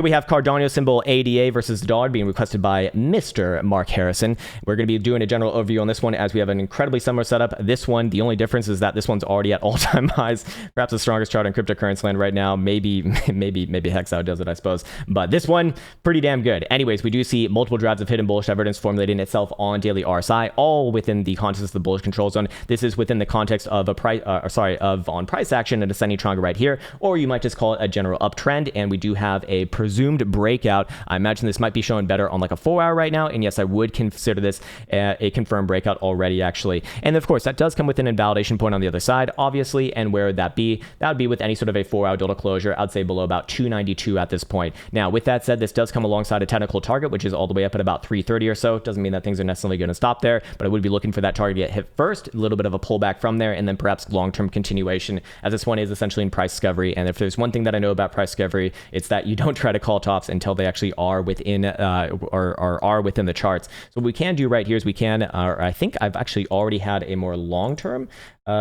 We have Cardano symbol ADA versus the dollar being requested by Mr. Mark Harrison. We're going to be doing a general overview on this one as we have an incredibly similar setup. This one, the only difference is that this one's already at all-time highs. Perhaps the strongest chart in cryptocurrency land right now. Maybe Hexout does it, I suppose. But this one, pretty damn good. Anyways, we do see multiple drafts of hidden bullish evidence formulating itself on daily RSI, all within the context of the bullish control zone. This is within the context of a price, on price action, an ascending triangle right here, or you might just call it a general uptrend. And we do have a presumed breakout. I imagine this might be showing better on like a 4-hour right now, and yes, I would consider this a confirmed breakout already, actually. And of course, that does come with an invalidation point on the other side, obviously. And where would that be? That would be with any sort of a 4-hour delta closure. I'd say below about 292 at this point. Now, with that said, this does come alongside a technical target, which is all the way up at about 330 or so. Doesn't mean that things are necessarily going to stop there, but I would be looking for that target to get hit first, a little bit of a pullback from there, and then perhaps long-term continuation, as this one is essentially in price discovery. And if there's one thing that I know about price discovery, it's that you don't try to call tops until they actually are within or are within the charts. So what we can do right here is we can, I think I've actually already had a more long-term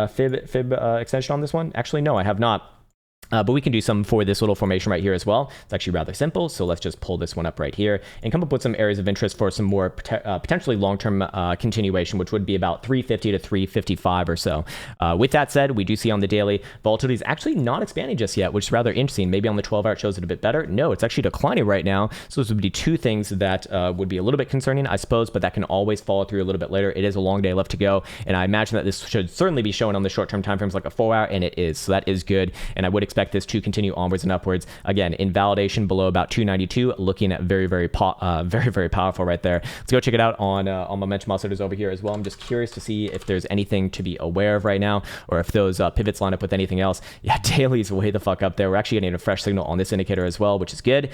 fib extension on this one. Actually, no, I have not. But we can do some for this little formation right here as well. It's actually rather simple. So let's just pull this one up right here and come up with some areas of interest for some more potentially long-term continuation, which would be about 350 to 355 or so. With that said, we do see on the daily, volatility is actually not expanding just yet, which is rather interesting. Maybe on the 12-hour it shows it a bit better. No, it's actually declining right now. So this would be two things that would be a little bit concerning, I suppose, but that can always follow through a little bit later. It is a long day left to go. And I imagine that this should certainly be shown on the short-term timeframes like a 4-hour, and it is. So that is good. And I would expect this to continue onwards and upwards. Again, invalidation below about 292, looking at very powerful right there. Let's go check it out on momentum oscillators over here as well. I'm just curious to see if there's anything to be aware of right now, or if those pivots line up with anything else. Yeah, daily's way the fuck up there. We're actually getting a fresh signal on this indicator as well, which is good.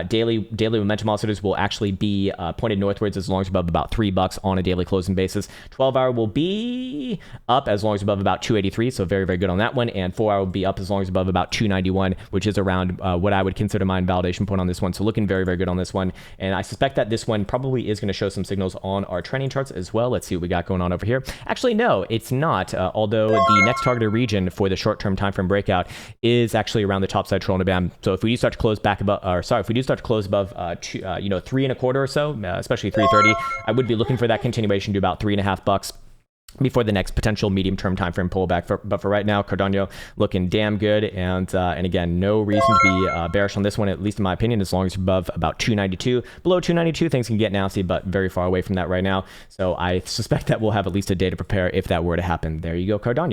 Daily momentum oscillators will actually be pointed northwards as long as above about $3 on a daily closing basis. 12-hour will be up as long as above about 283, so very good on that one. And 4-hour will be up as long as above about 291, which is around what I would consider my invalidation point on this one. So looking very good on this one. And I suspect that this one probably is going to show some signals on our trending charts as well. Let's see what we got going on over here. Actually, no, it's not. Although the next targeted region for the short-term time frame breakout is actually around the top side trend band. So if we do start to close back above, if we do start to close above, 3.25 or so, especially 330, I would be looking for that continuation to about $3.50 before the next potential medium-term time frame pullback. But for right now, Cardano looking damn good, and again, no reason to be bearish on this one, at least in my opinion, as long as you're above about 292. Below 292, things can get nasty, but very far away from that right now. So I suspect that we'll have at least a day to prepare if that were to happen. There you go, Cardano.